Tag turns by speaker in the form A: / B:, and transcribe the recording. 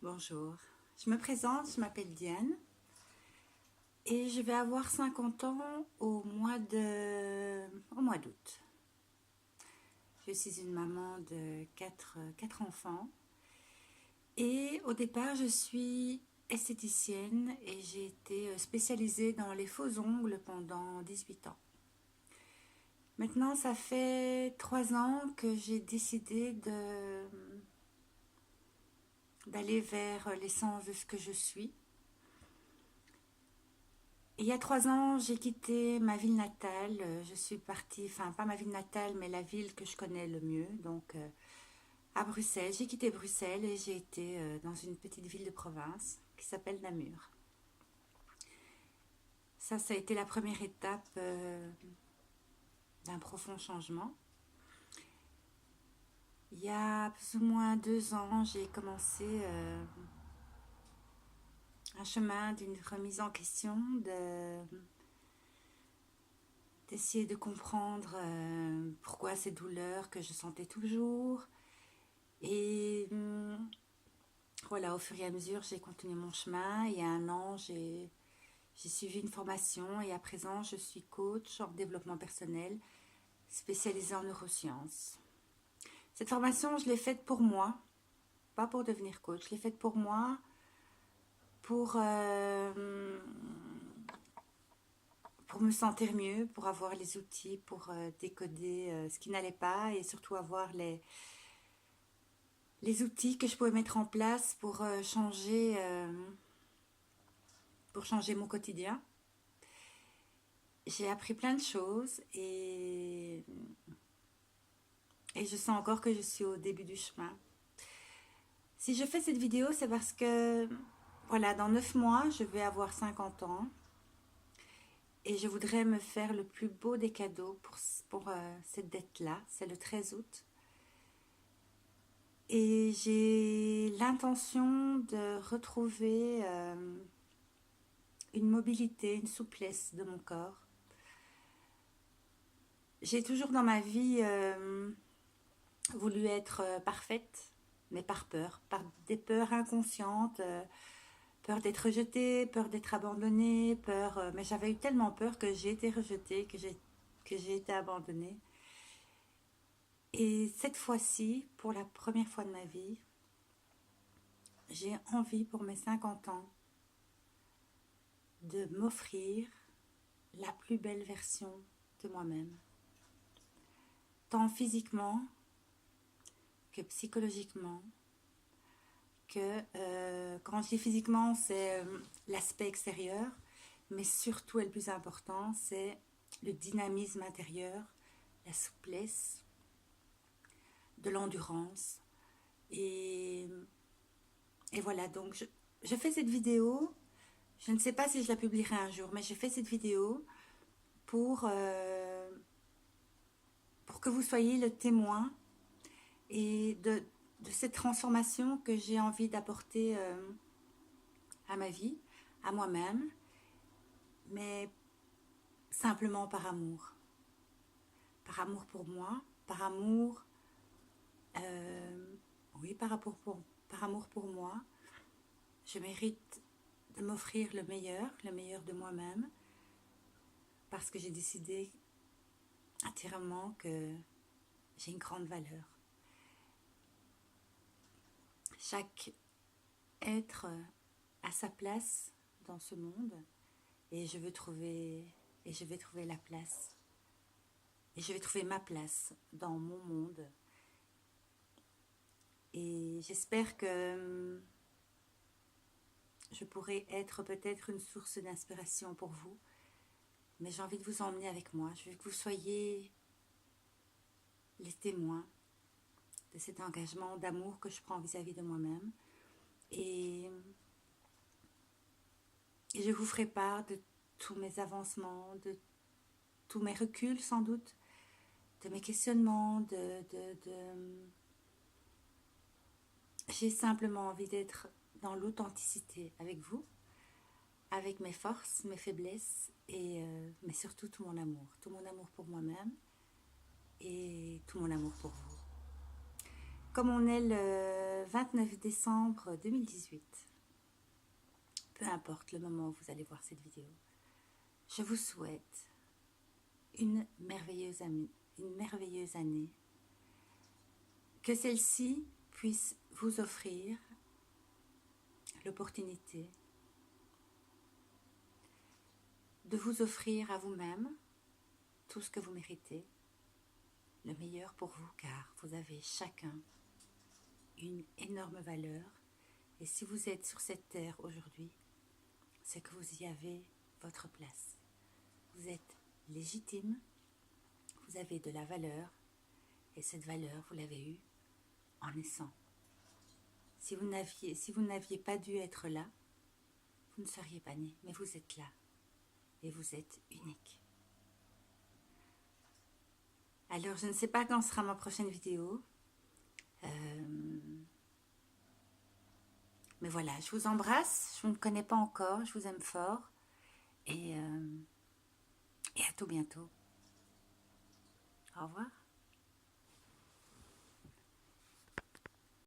A: Bonjour, je me présente, je m'appelle Diane et je vais avoir 50 ans au mois d'août. Je suis une maman de quatre enfants et au départ je suis esthéticienne et j'ai été spécialisée dans les faux ongles pendant 18 ans. Maintenant ça fait 3 ans que j'ai décidé d'aller vers l'essence de ce que je suis. Il y a 3 ans, j'ai quitté ma ville natale. Je suis partie, enfin pas ma ville natale, mais la ville que je connais le mieux, donc à Bruxelles. J'ai quitté Bruxelles et j'ai été dans une petite ville de province qui s'appelle Namur. Ça a été la première étape d'un profond changement. Il y a plus ou moins 2 ans, j'ai commencé un chemin d'une remise en question, d'essayer de comprendre pourquoi ces douleurs que je sentais toujours. Et voilà, au fur et à mesure, j'ai continué mon chemin. Il y a 1 an, j'ai suivi une formation et à présent, je suis coach en développement personnel spécialisée en neurosciences. Cette formation, je l'ai faite pour moi, pas pour devenir coach. Je l'ai faite pour moi, pour me sentir mieux, pour avoir les outils, pour décoder ce qui n'allait pas et surtout avoir les outils que je pouvais mettre en place pour changer mon quotidien. J'ai appris plein de choses et je sens encore que je suis au début du chemin. Si je fais cette vidéo, c'est parce que, voilà, dans 9 mois, je vais avoir 50 ans et je voudrais me faire le plus beau des cadeaux pour cette date-là. C'est le 13 août. Et j'ai l'intention de retrouver une mobilité, une souplesse de mon corps. J'ai toujours dans ma vie voulu être parfaite, mais par peur, par des peurs inconscientes, peur d'être rejetée, peur d'être abandonnée, mais j'avais eu tellement peur que j'ai été rejetée, que j'ai été abandonnée. Et cette fois-ci, pour la première fois de ma vie, j'ai envie pour mes 50 ans de m'offrir la plus belle version de moi-même. Tant physiquement que psychologiquement, quand je dis physiquement, c'est l'aspect extérieur, mais surtout, et le plus important, c'est le dynamisme intérieur, la souplesse, de l'endurance. Et voilà, donc je fais cette vidéo. Je ne sais pas si je la publierai un jour, mais je fais cette vidéo pour que vous soyez le témoin et de cette transformation que j'ai envie d'apporter à ma vie, à moi-même, mais simplement par amour. Par amour pour moi, par amour, oui, par amour pour moi. Je mérite de m'offrir le meilleur de moi-même, parce que j'ai décidé intérieurement que j'ai une grande valeur. Chaque être a sa place dans ce monde et je vais trouver la place. Et je vais trouver ma place dans mon monde. Et j'espère que je pourrai être peut-être une source d'inspiration pour vous. Mais j'ai envie de vous emmener avec moi. Je veux que vous soyez les témoins de cet engagement d'amour que je prends vis-à-vis de moi-même. Et je vous ferai part de tous mes avancements, de tous mes reculs sans doute, de mes questionnements, j'ai simplement envie d'être dans l'authenticité avec vous, avec mes forces, mes faiblesses, mais surtout tout mon amour pour moi-même et tout mon amour pour vous. comme on est le 29 décembre 2018, peu importe le moment où vous allez voir cette vidéo, je vous souhaite une merveilleuse année, que celle-ci puisse vous offrir l'opportunité de vous offrir à vous-même tout ce que vous méritez, le meilleur pour vous, car vous avez chacun une énorme valeur, et si vous êtes sur cette terre aujourd'hui, c'est que vous y avez votre place. Vous êtes légitime, vous avez de la valeur, et cette valeur, vous l'avez eue en naissant. Si vous n'aviez pas dû être là, vous ne seriez pas né, mais vous êtes là, et vous êtes unique. Alors, je ne sais pas quand sera ma prochaine vidéo, mais voilà, je vous embrasse, je ne vous connais pas encore, je vous aime fort, et à tout bientôt. Au revoir.